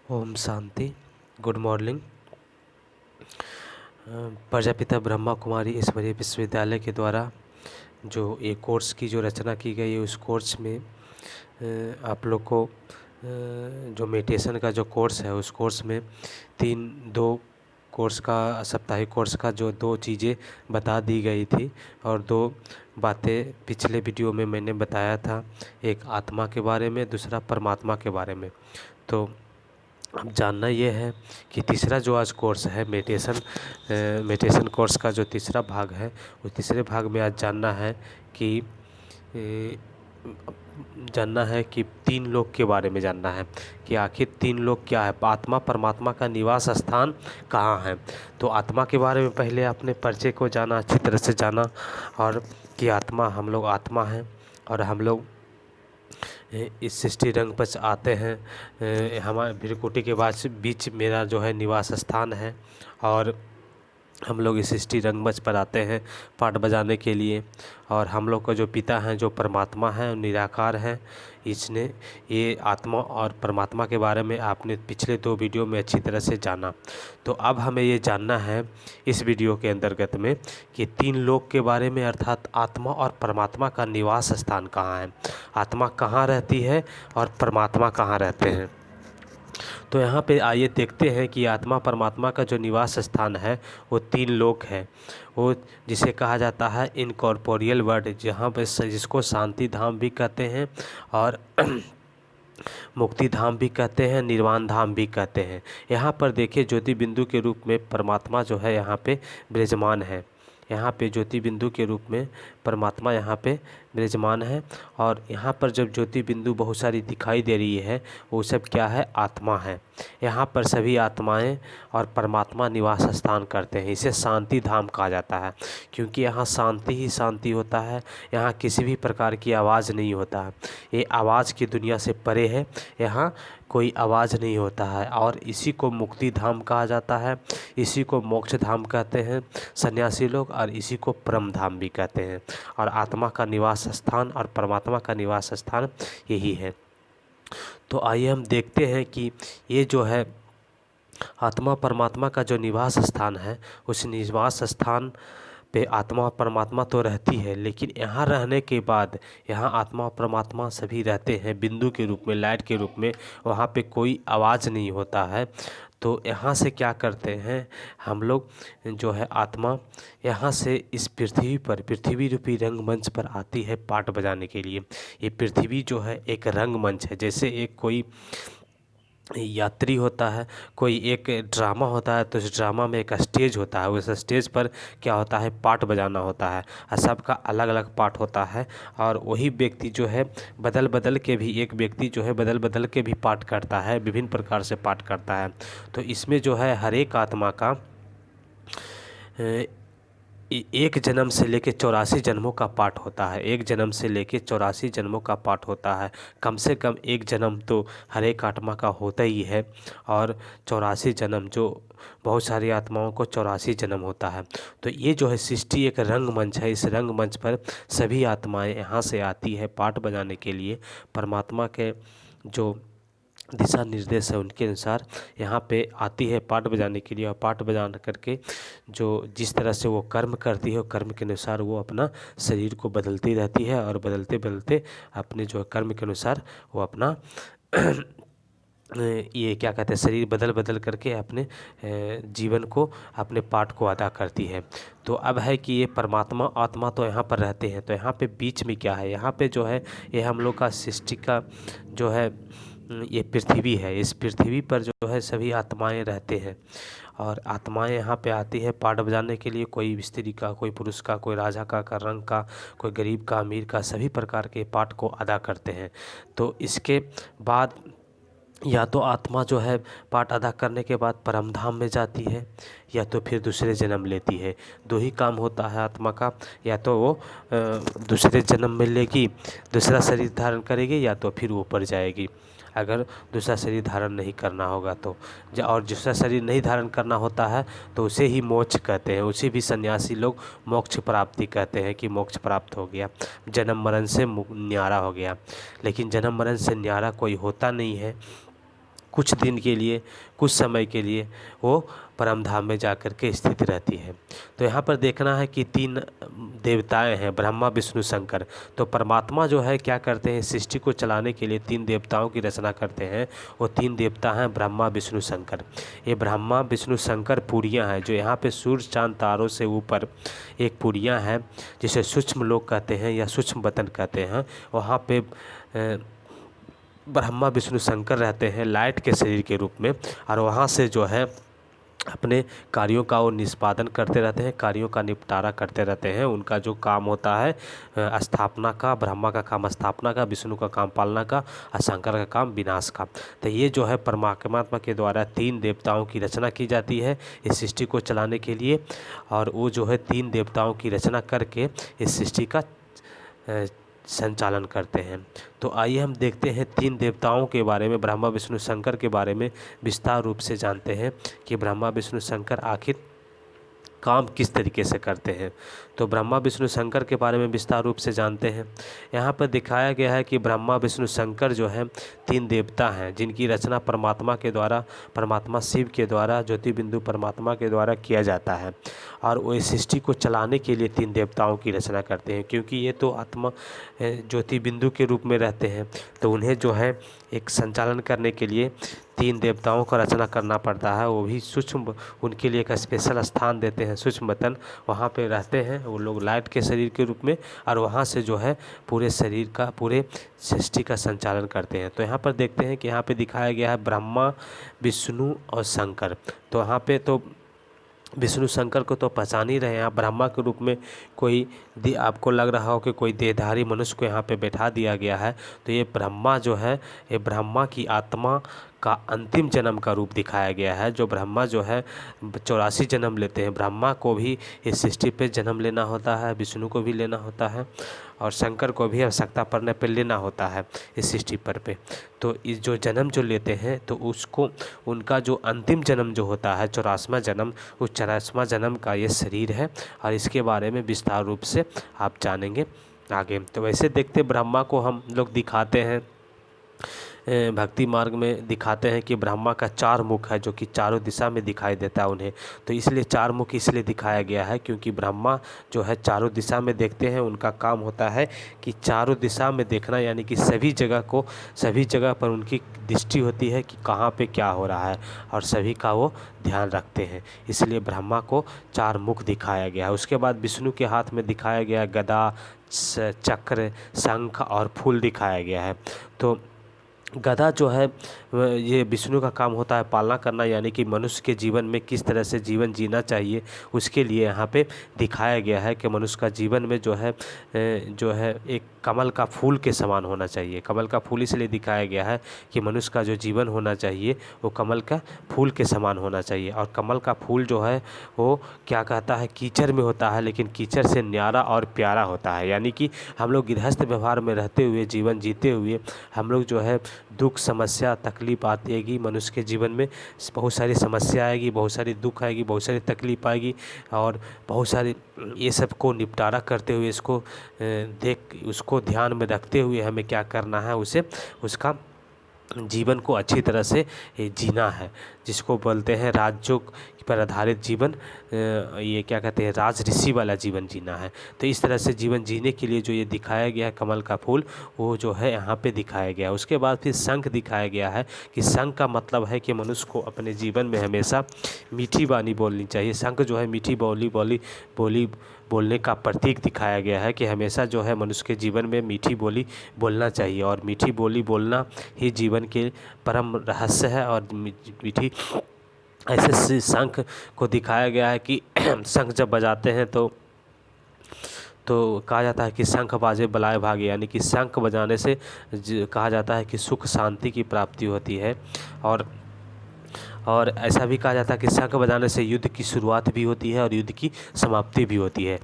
ओम Shanti. Good morning. Prajapita Brahma Kumari Ishwariya Vishwavidyalaya के द्वारा जो ये कोर्स की जो रचना की गई है, उस कोर्स में आप लोग को जो मेडिटेशन का जो कोर्स है, उस कोर्स में दो कोर्स का साप्ताहिक कोर्स का जो दो चीज़ें बता दी गई थी और दो बातें पिछले वीडियो में मैंने बताया था। एक आत्मा के बारे में, दूसरा परमात्मा के बारे में। तो अब जानना ये है कि तीसरा जो आज कोर्स है मेडिटेशन कोर्स का जो तीसरा भाग है, उस तीसरे भाग में आज ए, जानना है कि तीन लोक के बारे में जानना है कि आखिर तीन लोक क्या है, आत्मा परमात्मा का निवास स्थान कहाँ है। तो आत्मा के बारे में पहले अपने परिचय को जाना, अच्छी तरह से जाना, और कि हम लोग आत्मा हैं और हम लोग इस सृष्टि रंग पर आते हैं। हमारे भृकुटी के बीच मेरा जो है निवास स्थान है और हम लोग इस सृष्टि रंगमंच पर आते हैं पाठ बजाने के लिए। और हम लोग का जो पिता हैं, जो परमात्मा हैं, निराकार हैं। इसने ये आत्मा और परमात्मा के बारे में आपने पिछले दो वीडियो में अच्छी तरह से जाना। तो अब हमें ये जानना है इस वीडियो के अंतर्गत में कि तीन लोक के बारे में, अर्थात आत्मा और परमात्मा का निवास स्थान कहाँ है, आत्मा कहाँ रहती है और परमात्मा कहाँ रहते हैं। तो यहाँ पे आइए देखते हैं कि आत्मा परमात्मा का जो निवास स्थान है वो तीन लोक है। वो जिसे कहा जाता है इनकॉर्पोरियल वर्ल्ड, जहाँ पे जिसको शांति धाम भी कहते हैं और मुक्ति धाम भी कहते हैं, निर्वाण धाम भी कहते हैं। यहाँ पर देखिए ज्योति बिंदु के रूप में परमात्मा जो है यहाँ पे विराजमान है। यहाँ पे ज्योति बिंदु के रूप में परमात्मा यहाँ पे विराजमान है। और यहाँ पर जब ज्योति बिंदु बहुत सारी दिखाई दे रही है, वो सब क्या है, आत्मा है। यहाँ पर सभी आत्माएं और परमात्मा निवास स्थान करते हैं। इसे शांति धाम कहा जाता है क्योंकि यहाँ शांति ही शांति होता है। यहाँ किसी भी प्रकार की आवाज़ नहीं होता है। ये आवाज़ की दुनिया से परे है, यहाँ कोई आवाज़ नहीं होता है। और इसी को मुक्ति धाम कहा जाता है, इसी को मोक्ष धाम कहते हैं सन्यासी लोग, और इसी को परम धाम भी कहते हैं। और आत्मा का निवास स्थान और परमात्मा का निवास स्थान यही है। तो आइए हम देखते हैं कि ये जो है आत्मा परमात्मा का जो निवास स्थान है, उस निवास स्थान पे आत्मा और परमात्मा तो रहती है, लेकिन यहाँ रहने के बाद यहाँ आत्मा और परमात्मा सभी रहते हैं बिंदु के रूप में, लाइट के रूप में। वहाँ पे कोई आवाज़ नहीं होता है। तो यहाँ से क्या करते हैं हम लोग, जो है आत्मा यहाँ से इस पृथ्वी पर, पृथ्वी रूपी रंगमंच पर आती है पाठ बजाने के लिए। ये पृथ्वी जो है एक रंगमंच है, जैसे एक कोई यात्री होता है, कोई एक ड्रामा होता है, तो इस ड्रामा में एक स्टेज होता है। उस स्टेज पर क्या होता है, पाठ बजाना होता है और सबका अलग अलग पाठ होता है। और वही व्यक्ति जो है बदल बदल के भी, एक व्यक्ति जो है बदल बदल के भी पाठ करता है, विभिन्न प्रकार से पाठ करता है। तो इसमें जो है हर एक आत्मा का एक जन्म से लेके 84 जन्मों का पाठ होता है। एक जन्म से लेके 84 जन्मों का पाठ होता है। कम से कम एक जन्म तो हर एक आत्मा का होता ही है। और 84 जन्म, जो बहुत सारी आत्माओं को 84 जन्म होता है। तो ये जो है सृष्टि एक रंगमंच है। इस रंगमंच पर सभी आत्माएं यहाँ से आती है पाठ बजाने के लिए। परमात्मा के जो दिशा निर्देश है उनके अनुसार यहाँ पे आती है पाठ बजाने के लिए। और पाठ बजान करके जो जिस तरह से वो कर्म करती है, वो कर्म के अनुसार वो अपना शरीर को बदलती रहती है और बदलते बदलते अपने जो कर्म के अनुसार वो अपना ये क्या कहते हैं, शरीर बदल बदल करके अपने जीवन को, अपने पाठ को अदा करती है। तो अब है कि ये परमात्मा आत्मा तो यहाँ पर रहते हैं। तो यहाँ पे बीच में क्या है, यहाँ पे जो है ये हम लोग का सृष्टि का जो है ये पृथ्वी है। इस पृथ्वी पर जो है सभी आत्माएं रहते हैं और आत्माएं यहाँ पे आती है पाठ बजाने के लिए। कोई स्त्री का, कोई पुरुष का, कोई राजा का, रंग का, कोई गरीब का, अमीर का, सभी प्रकार के पाठ को अदा करते हैं। तो इसके बाद या तो आत्मा जो है पाठ अदा करने के बाद परम धाम में जाती है, या तो फिर दूसरे जन्म लेती है। दो ही काम होता है आत्मा का, या तो वो दूसरे जन्म में लेगी, दूसरा शरीर धारण करेगी, या तो फिर ऊपर जाएगी अगर दूसरा शरीर धारण नहीं करना होगा तो। और दूसरा शरीर नहीं धारण करना होता है तो उसे ही मोक्ष कहते हैं। उसे भी सन्यासी लोग मोक्ष प्राप्ति कहते हैं कि मोक्ष प्राप्त हो गया, जन्म मरण से न्यारा हो गया। लेकिन जन्म मरण से न्यारा कोई होता नहीं है। कुछ दिन के लिए, कुछ समय के लिए वो परम धाम में जा कर के स्थित रहती है। तो यहाँ पर देखना है कि तीन देवताएं हैं, ब्रह्मा विष्णु शंकर। तो परमात्मा जो है क्या करते हैं, सृष्टि को चलाने के लिए तीन देवताओं की रचना करते हैं। वो तीन देवता हैं ब्रह्मा विष्णु शंकर। ये ब्रह्मा विष्णु शंकर पुरियाँ हैं, जो यहाँ पे सूर्य चांद तारों से ऊपर एक पुरियाँ हैं, जिसे सूक्ष्म लोक कहते हैं या सूक्ष्म वतन कहते हैं। वहाँ पे ब्रह्मा विष्णु शंकर रहते हैं लाइट के शरीर के रूप में, और वहाँ से जो है अपने कार्यों का वो निष्पादन करते रहते हैं, कार्यों का निपटारा करते रहते हैं। उनका जो काम होता है स्थापना का, ब्रह्मा का काम स्थापना का, विष्णु का काम पालना का, और शंकर का काम विनाश का। तो ये जो है परमात्मा के द्वारा तीन देवताओं की रचना की जाती है इस सृष्टि को चलाने के लिए, और वो जो है तीन देवताओं की रचना करके इस सृष्टि का संचालन करते हैं। तो आइए हम देखते हैं तीन देवताओं के बारे में, ब्रह्मा विष्णु शंकर के बारे में विस्तार रूप से जानते हैं कि ब्रह्मा विष्णु शंकर आखिर काम किस तरीके से करते हैं। तो ब्रह्मा विष्णु शंकर के बारे में विस्तार रूप से जानते हैं। यहाँ पर दिखाया गया है कि ब्रह्मा विष्णु शंकर जो है तीन देवता हैं, जिनकी रचना परमात्मा के द्वारा, परमात्मा शिव के द्वारा, ज्योति बिंदु परमात्मा के द्वारा किया जाता है। और वो इस सृष्टि को चलाने के लिए तीन देवताओं की रचना करते हैं, क्योंकि ये तो आत्मा ज्योति बिंदु के रूप में रहते हैं। तो उन्हें जो है एक संचालन करने के लिए तीन देवताओं का रचना करना पड़ता है। वो भी सूक्ष्म, उनके लिए एक स्पेशल स्थान देते हैं, सूक्ष्म वतन, वहाँ पे रहते हैं वो लोग लाइट के शरीर के रूप में, और वहाँ से जो है पूरे शरीर का, पूरे सृष्टि का संचालन करते हैं। तो यहाँ पर देखते हैं कि यहाँ पे दिखाया गया है ब्रह्मा विष्णु और शंकर। तो यहाँ पे तो विष्णु शंकर को तो पहचान ही रहे हैं आप। ब्रह्मा के रूप में कोई आपको लग रहा हो कि कोई देहधारी मनुष्य को यहाँ पे बैठा दिया गया है, तो ये ब्रह्मा जो है, ये ब्रह्मा की आत्मा का अंतिम जन्म का रूप दिखाया गया है। जो ब्रह्मा जो है 84 जन्म लेते हैं। ब्रह्मा को भी इस सृष्टि पे जन्म लेना होता है, विष्णु को भी लेना होता है, और शंकर को भी आवश्यकता पड़ने पर लेना होता है इस सृष्टि पर पे। तो इस जो जन्म जो लेते हैं, तो उसको, उनका जो अंतिम जन्म जो होता है 84वां जन्म, उस 84वां जन्म का ये शरीर है, और इसके बारे में विस्तार रूप से आप जानेंगे आगे। तो वैसे देखते ब्रह्मा को हम लोग दिखाते हैं, भक्ति मार्ग में दिखाते हैं कि ब्रह्मा का चार मुख है, जो कि चारों दिशा में दिखाई देता है उन्हें। तो इसलिए चार मुख इसलिए दिखाया गया है क्योंकि ब्रह्मा जो है चारों दिशा में देखते हैं। उनका काम होता है कि चारों दिशा में देखना, यानी कि सभी जगह पर उनकी दृष्टि होती है कि कहाँ पे क्या हो रहा है, और सभी का वो ध्यान रखते हैं। इसलिए ब्रह्मा को चार मुख दिखाया गया है। उसके बाद विष्णु के हाथ में दिखाया गया गदा, चक्र, शंख और फूल दिखाया गया है। तो गदा जो है ये विष्णु का काम होता है पालना करना, यानी कि मनुष्य के जीवन में किस तरह से जीवन जीना चाहिए, उसके लिए यहाँ पे दिखाया गया है कि मनुष्य का जीवन में जो है एक कमल का फूल के समान होना चाहिए। कमल का फूल इसलिए दिखाया गया है कि मनुष्य का जो जीवन होना चाहिए वो कमल का फूल के समान होना चाहिए। और कमल का फूल जो है वो क्या कहता है, कीचड़ में होता है, लेकिन कीचड़ से न्यारा और प्यारा होता है। यानी कि हम लोग गृहस्थ व्यवहार में रहते हुए, जीवन जीते हुए, हम लोग जो है दुख, समस्या, तकलीफ आएगी मनुष्य के जीवन में, बहुत सारी समस्या आएगी, बहुत सारी दुख आएगी, बहुत सारी तकलीफ आएगी, और बहुत सारी ये सब को निपटारा करते हुए, उसको ध्यान में रखते हुए हमें क्या करना है, उसका जीवन को अच्छी तरह से जीना है, जिसको बोलते हैं राजयोग पर आधारित जीवन। ये क्या कहते हैं, राज ऋषि वाला जीवन जीना है। तो इस तरह से जीवन जीने के लिए जो ये दिखाया गया है कमल का फूल, वो जो है यहाँ पे दिखाया गया है। उसके बाद फिर शंख दिखाया गया है कि शंख का मतलब है कि मनुष्य को अपने जीवन में हमेशा मीठी वाणी बोलनी चाहिए। शंख जो है मीठी बोली बोलने का प्रतीक दिखाया गया है कि हमेशा जो है मनुष्य के जीवन में मीठी बोली बोलना चाहिए, और मीठी बोली बोलना ही जीवन के परम रहस्य है। और मीठी ऐसे शंख को दिखाया गया है कि शंख जब बजाते हैं तो कहा जाता है कि शंख बाजे बलाए भागे, यानी कि शंख बजाने से कहा जाता है कि सुख शांति की प्राप्ति होती है। और ऐसा भी कहा जाता है कि शंख बजाने से युद्ध की शुरुआत भी होती है और युद्ध की समाप्ति भी होती है।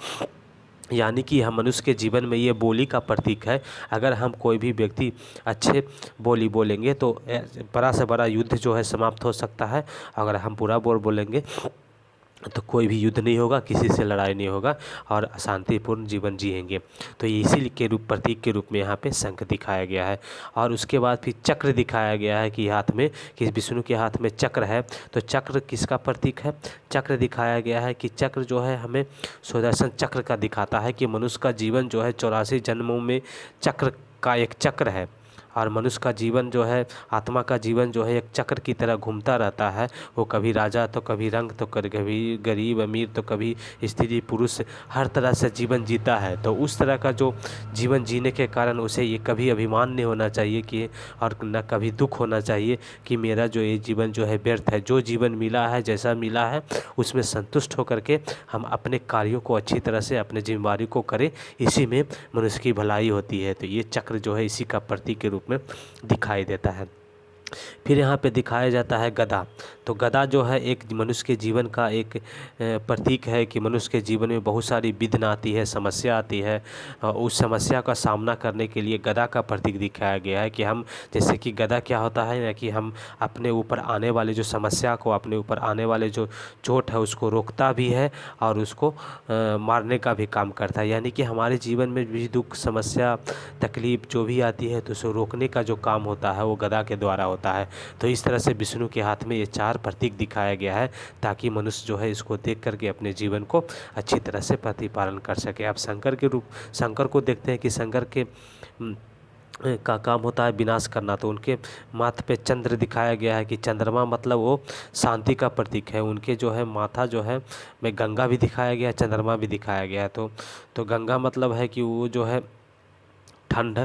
यानी कि हम मनुष्य के जीवन में ये बोली का प्रतीक है। अगर हम कोई भी व्यक्ति अच्छे बोली बोलेंगे तो बड़ा से बड़ा युद्ध जो है समाप्त हो सकता है। अगर हम बुरा बोलेंगे तो कोई भी युद्ध नहीं होगा, किसी से लड़ाई नहीं होगा और शांतिपूर्ण जीवन जिएंगे। तो ये इसी के रूप प्रतीक के रूप में यहाँ पे शंख दिखाया गया है। और उसके बाद फिर चक्र दिखाया गया है कि हाथ में, कि विष्णु के हाथ में चक्र है। तो चक्र किसका प्रतीक है? चक्र दिखाया गया है कि चक्र जो है हमें सुदर्शन चक्र का दिखाता है कि मनुष्य का जीवन जो है 84 जन्मों में चक्र का एक चक्र है। और मनुष्य का जीवन जो है, आत्मा का जीवन जो है एक चक्र की तरह घूमता रहता है। वो कभी राजा तो कभी रंक तो कभी गरीब अमीर तो कभी स्त्री पुरुष, हर तरह से जीवन जीता है। तो उस तरह का जो जीवन जीने के कारण उसे ये कभी अभिमान नहीं होना चाहिए कि, और न कभी दुख होना चाहिए कि मेरा जो ये जीवन जो है व्यर्थ है। जो जीवन मिला है, जैसा मिला है उसमें संतुष्ट होकर के हम अपने कार्यों को अच्छी तरह से, अपने जिम्मेदारी को करें, इसी में मनुष्य की भलाई होती है। तो ये चक्र जो है इसी का प्रतीक के रूप में दिखाई देता है। फिर यहाँ पे दिखाया जाता है गदा। तो गदा जो है एक मनुष्य के जीवन का एक प्रतीक है कि मनुष्य के जीवन में बहुत सारी विघ्न आती है, समस्या आती है। उस समस्या का सामना करने के लिए गदा का प्रतीक दिखाया गया है कि हम, जैसे कि गदा क्या होता है ना, कि हम अपने ऊपर आने वाले जो समस्या को, अपने ऊपर आने वाले जो चोट है उसको रोकता भी है और उसको मारने का भी काम करता है। यानी कि हमारे जीवन में भी दुख, समस्या, तकलीफ जो भी आती है तो उसे रोकने का जो काम होता है वो गदा के द्वारा होता है। तो इस तरह से विष्णु के हाथ में ये 4 प्रतीक दिखाया गया है ताकि मनुष्य जो है इसको देख करके अपने जीवन को अच्छी तरह से प्रतिपालन कर सके। अब शंकर को देखते हैं कि शंकर के का काम होता है विनाश करना। तो उनके माथे पे चंद्र दिखाया गया है कि चंद्रमा मतलब वो शांति का प्रतीक है। उनके जो है माथा जो है में गंगा भी दिखाया गया है, चंद्रमा भी दिखाया गया है। तो गंगा मतलब है कि वो जो है ठंड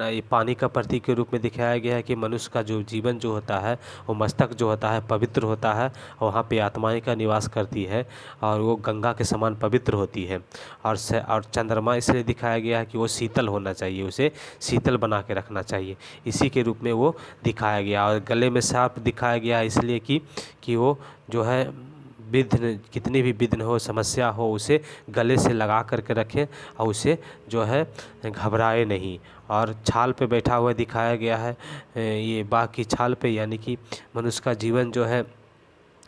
ये पानी का प्रतीक के रूप में दिखाया गया है कि मनुष्य का जो जीवन जो होता है वो मस्तक जो होता है पवित्र होता है, वहाँ पे आत्माएं का निवास करती है और वो गंगा के समान पवित्र होती है। और चंद्रमा इसलिए दिखाया गया है कि वो शीतल होना चाहिए, उसे शीतल बना के रखना चाहिए, इसी के रूप में वो दिखाया गया। और गले में सांप दिखाया गया इसलिए कि वो जो है विघ्न, कितनी भी विघ्न हो, समस्या हो, उसे गले से लगा करके रखें और उसे जो है घबराए नहीं। और छाल पे बैठा हुआ दिखाया गया है, ये बाघ की छाल पे, यानी कि मनुष्य का जीवन जो है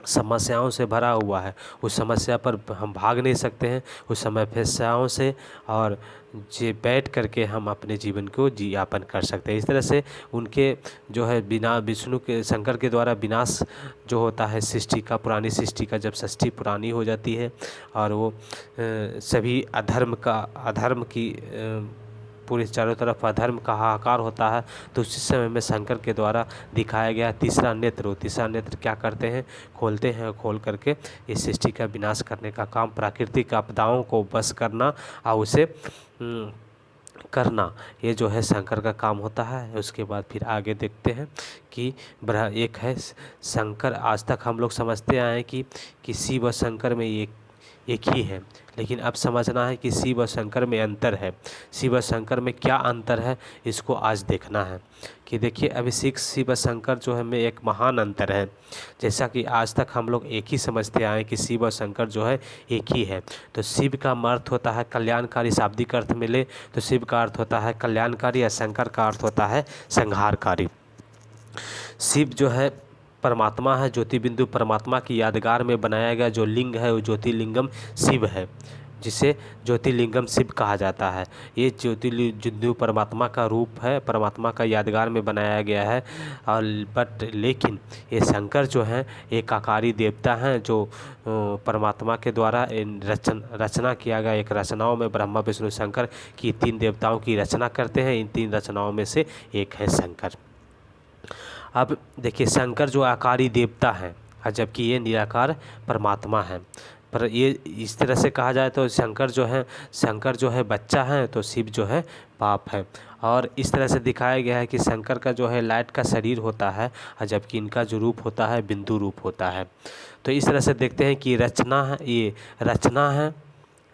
समस्याओं से भरा हुआ है। उस समस्या पर हम भाग नहीं सकते हैं, उस समस्याओं से और जे बैठ करके हम अपने जीवन को यापन कर सकते हैं। इस तरह से उनके जो है बिना विष्णु के, शंकर के द्वारा विनाश जो होता है सृष्टि का, पुरानी सृष्टि का, जब सृष्टि पुरानी हो जाती है और वो सभी अधर्म की पूरे चारों तरफ अधर्म का हाहाकार होता है, तो उसी समय में शंकर के द्वारा दिखाया गया तीसरा नेत्र। तीसरा नेत्र क्या करते हैं? खोलते हैं, खोल करके इस सृष्टि का विनाश करने का काम, प्राकृतिक आपदाओं को बस करना और उसे करना, ये जो है शंकर का काम होता है। उसके बाद फिर आगे देखते हैं कि एक है शंकर। आज तक हम लोग समझते आए हैं कि शिव और शंकर में एक ही है, लेकिन अब समझना है कि शिव और शंकर में अंतर है। शिव और शंकर में क्या अंतर है, इसको आज देखना है। कि देखिए अभी शिव और शंकर जो है में एक महान अंतर है। जैसा कि आज तक हम लोग एक ही समझते आए कि शिव और शंकर जो है एक ही है। तो शिव का अर्थ होता है कल्याणकारी, शाब्दिक अर्थ में ले तो शिव का अर्थ होता है कल्याणकारी और शंकर का अर्थ होता है संहारकारी। शिव जो है परमात्मा है, ज्योति बिंदु परमात्मा की यादगार में बनाया गया जो लिंग है वो ज्योतिर्लिंगम शिव है, जिसे ज्योतिर्लिंगम शिव कहा जाता है। ये ज्योतिर्बिंदु परमात्मा का रूप है, परमात्मा का यादगार में बनाया गया है। और लेकिन ये शंकर जो हैं एक आकारी देवता हैं जो परमात्मा के द्वारा रचना किया गया। एक रचनाओं में ब्रह्मा विष्णु शंकर की 3 देवताओं की रचना करते हैं। इन 3 रचनाओं में से एक है शंकर। अब देखिए शंकर जो आकारी देवता हैं और जबकि ये निराकार परमात्मा है। पर ये इस तरह से कहा जाए तो शंकर जो है बच्चा है तो शिव जो है बाप है। और इस तरह से दिखाया गया है कि शंकर का जो है लाइट का शरीर होता है और जबकि इनका जो रूप होता है बिंदु रूप होता है। तो इस तरह से देखते हैं कि रचना है, ये रचना है,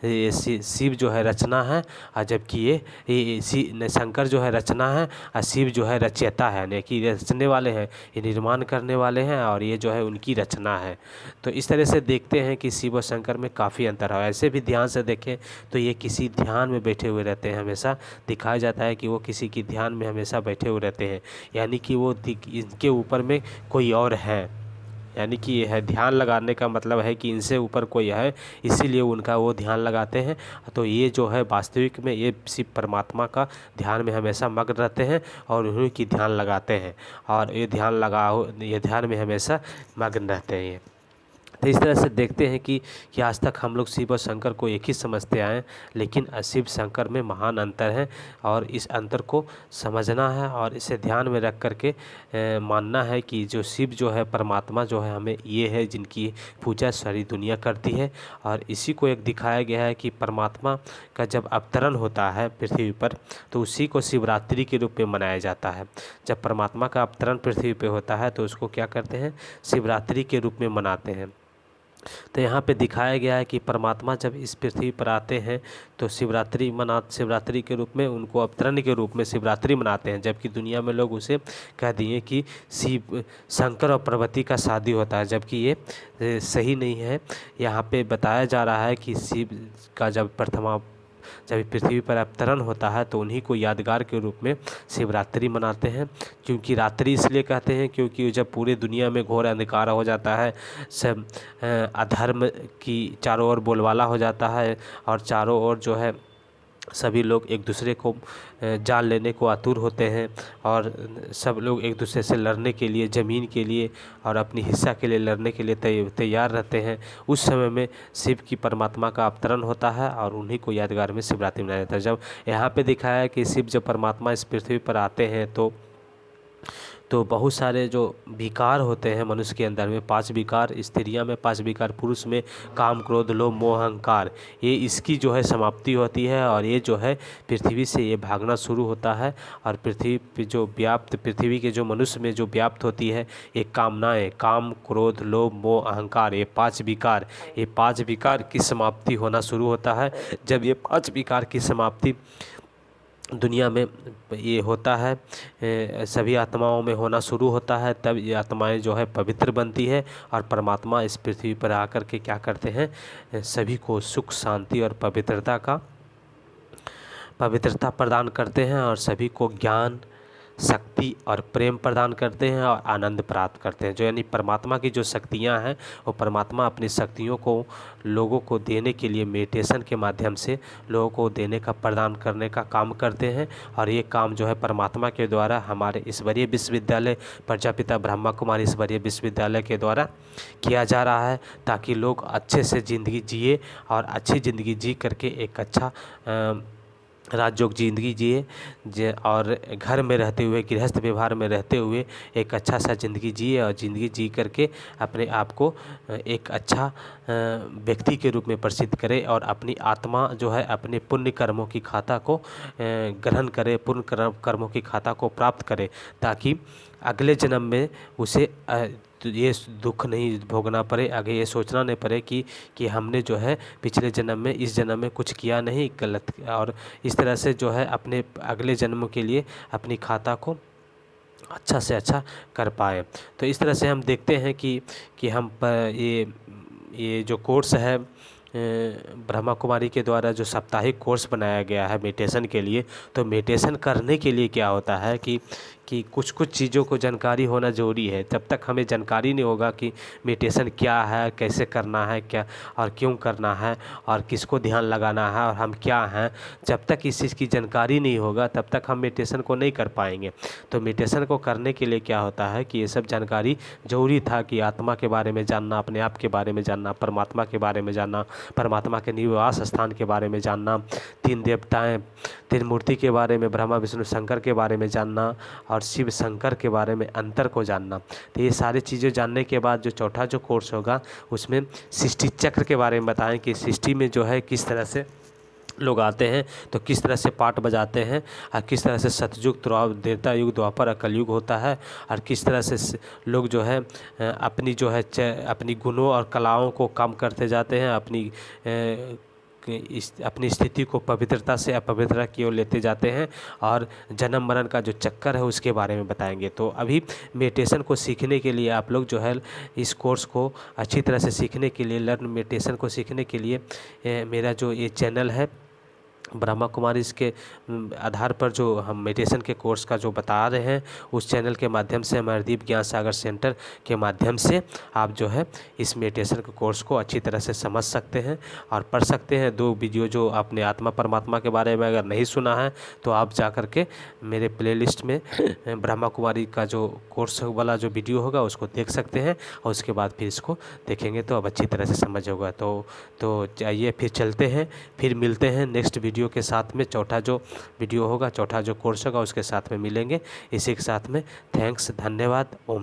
ये शिव जो है रचना है और जबकि ये शंकर जो है रचना है और शिव जो है रचयिता है, यानी कि रचने वाले हैं, ये निर्माण करने वाले हैं और ये जो है उनकी रचना है। तो इस तरह से देखते हैं कि शिव और शंकर में काफ़ी अंतर है। ऐसे भी ध्यान से देखें तो ये किसी ध्यान में बैठे हुए रहते हैं, हमेशा दिखाया जाता है कि वो किसी की ध्यान में हमेशा बैठे हुए रहते हैं, यानी कि वो इनके ऊपर में कोई और है, यानी कि ये है ध्यान लगाने का मतलब है कि इनसे ऊपर कोई है, इसीलिए उनका वो ध्यान लगाते हैं। तो ये जो है वास्तविक में ये शिव परमात्मा का ध्यान में हमेशा मग्न रहते हैं और उन्हीं की ध्यान लगाते हैं, और ये ध्यान में हमेशा मग्न रहते हैं ये। तो इस तरह से देखते हैं कि आज तक हम लोग शिव और शंकर को एक ही समझते आए हैं, लेकिन शिव शंकर में महान अंतर है, और इस अंतर को समझना है और इसे ध्यान में रख कर के मानना है कि जो शिव जो है परमात्मा जो है हमें ये है जिनकी पूजा सारी दुनिया करती है। और इसी को एक दिखाया गया है कि परमात्मा का जब अवतरण होता है पृथ्वी पर, तो उसी को शिवरात्रि के रूप में मनाया जाता है। जब परमात्मा का अवतरण पृथ्वी पर होता है तो उसको क्या करते हैं, शिवरात्रि के रूप में मनाते हैं। तो यहाँ पे दिखाया गया है कि परमात्मा जब इस पृथ्वी पर आते हैं तो शिवरात्रि के रूप में, उनको अवतरण के रूप में शिवरात्रि मनाते हैं, जबकि दुनिया में लोग उसे कह दिए कि शिव शंकर और पार्वती का शादी होता है, जबकि ये सही नहीं है। यहाँ पे बताया जा रहा है कि शिव का जब पृथ्वी पर अवतरण होता है तो उन्हीं को यादगार के रूप में शिवरात्रि मनाते हैं। क्योंकि रात्रि इसलिए कहते हैं क्योंकि जब पूरे दुनिया में घोर अंधकार हो जाता है, सब अधर्म की चारों ओर बोलबाला हो जाता है, और चारों ओर जो है सभी लोग एक दूसरे को जान लेने को आतुर होते हैं, और सब लोग एक दूसरे से लड़ने के लिए, ज़मीन के लिए और अपनी हिस्सा के लिए लड़ने के लिए तैयार रहते हैं। उस समय में शिव की परमात्मा का अवतरण होता है और उन्हीं को यादगार में शिवरात्रि मनाया जाता है। जब यहाँ पे दिखाया है कि शिव जब परमात्मा इस पृथ्वी पर आते हैं तो बहुत सारे जो विकार होते हैं मनुष्य के अंदर में, 5 विकार, स्त्रियां में 5 विकार, पुरुष में काम, क्रोध, लोभ, मोह, अहंकार, ये इसकी जो है समाप्ति होती है, और ये जो है पृथ्वी से ये भागना शुरू होता है। और पृथ्वी के जो मनुष्य में जो व्याप्त होती है ये कामनाएं, काम, क्रोध, लोभ, मोह, अहंकार, ये 5 विकार की समाप्ति होना शुरू होता है। जब ये 5 विकार की समाप्ति दुनिया में ये होता है, सभी आत्माओं में होना शुरू होता है, तब ये आत्माएं जो है पवित्र बनती है, और परमात्मा इस पृथ्वी पर आकर के क्या करते हैं, सभी को सुख, शांति और पवित्रता प्रदान करते हैं, और सभी को ज्ञान, शक्ति और प्रेम प्रदान करते हैं और आनंद प्राप्त करते हैं। जो यानी परमात्मा की जो शक्तियां हैं, वो परमात्मा अपनी शक्तियों को लोगों को देने के लिए मेडिटेशन के माध्यम से लोगों को देने का, प्रदान करने का काम करते हैं। और ये काम जो है परमात्मा के द्वारा हमारे ईश्वरीय विश्वविद्यालय प्रजापिता ब्रह्मा कुमारी ईश्वरीय विश्वविद्यालय के द्वारा किया जा रहा है, ताकि लोग अच्छे से ज़िंदगी जिए और अच्छी ज़िंदगी जी करके एक अच्छा राजयोग जिंदगी जिए, और घर में रहते हुए, गृहस्थ व्यवहार में रहते हुए एक अच्छा सा ज़िंदगी जिए, और ज़िंदगी जी करके अपने आप को एक अच्छा व्यक्ति के रूप में प्रसिद्ध करे, और अपनी आत्मा जो है अपने पुण्य कर्मों की खाता को ग्रहण करे, पुण्य कर्मों की खाता को प्राप्त करे, ताकि अगले जन्म में उसे तो ये दुख नहीं भोगना पड़े, आगे ये सोचना नहीं पड़े कि हमने जो है पिछले जन्म में, इस जन्म में कुछ किया नहीं गलत, और इस तरह से जो है अपने अगले जन्म के लिए अपनी खाता को अच्छा से अच्छा कर पाए। तो इस तरह से हम देखते हैं कि हम ये जो कोर्स है ब्रह्मा कुमारी के द्वारा जो साप्ताहिक कोर्स बनाया गया है मेडिटेशन के लिए, तो मेडिटेशन करने के लिए क्या होता है कि कुछ चीज़ों को जानकारी होना ज़रूरी है। जब तक हमें जानकारी नहीं होगा कि मेडिटेशन क्या है, कैसे करना है, क्या और क्यों करना है, और किसको ध्यान लगाना है, और हम क्या हैं, जब तक इस चीज़ की जानकारी नहीं होगा तब तक हम मेडिटेशन को नहीं कर पाएंगे। तो मेडिटेशन को करने के लिए क्या होता है कि ये सब जानकारी ज़रूरी था, कि आत्मा के बारे में जानना, अपने आप के बारे में जानना, परमात्मा के बारे में जानना, परमात्मा के निवास स्थान के बारे में जानना, 3 देवताएं, 3 मूर्ति के बारे में, ब्रह्मा विष्णु शंकर के बारे में जानना, और शिव शंकर के बारे में अंतर को जानना। तो ये सारी चीज़ें जानने के बाद जो चौथा जो कोर्स होगा उसमें सृष्टि चक्र के बारे में बताएं, कि सृष्टि में जो है किस तरह से लोग आते हैं, तो किस तरह से पाठ बजाते हैं, और किस तरह से सतयुग, त्रेता युग, द्वापर और कलयुग होता है, और किस तरह से लोग जो है अपनी गुणों और कलाओं को कम करते जाते हैं, अपनी स्थिति को पवित्रता से अपवित्रता की ओर लेते जाते हैं, और जन्म मरण का जो चक्कर है उसके बारे में बताएंगे। तो अभी मेडिटेशन को सीखने के लिए आप लोग जो है इस कोर्स को अच्छी तरह से सीखने के लिए, लर्न मेडिटेशन को सीखने के लिए मेरा जो ये चैनल है ब्रह्मा कुमारी इसके आधार पर जो हम मेडिटेशन के कोर्स का जो बता रहे हैं उस चैनल के माध्यम से, अमरदीप ज्ञान सागर सेंटर के माध्यम से आप जो है इस मेडिटेशन के कोर्स को अच्छी तरह से समझ सकते हैं और पढ़ सकते हैं। 2 वीडियो जो आपने आत्मा परमात्मा के बारे में अगर नहीं सुना है तो आप जा कर के मेरे प्लेलिस्ट में ब्रह्मा कुमारी का जो कोर्स वाला जो वीडियो होगा उसको देख सकते हैं और उसके बाद फिर इसको देखेंगे तो अब अच्छी तरह से समझ होगा। तो चाहिए फिर चलते हैं, फिर मिलते हैं नेक्स्ट वीडियो के साथ में। चौथा जो वीडियो होगा, चौथा जो कोर्स होगा उसके साथ में मिलेंगे। इसी के साथ में थैंक्स, धन्यवाद, ओम।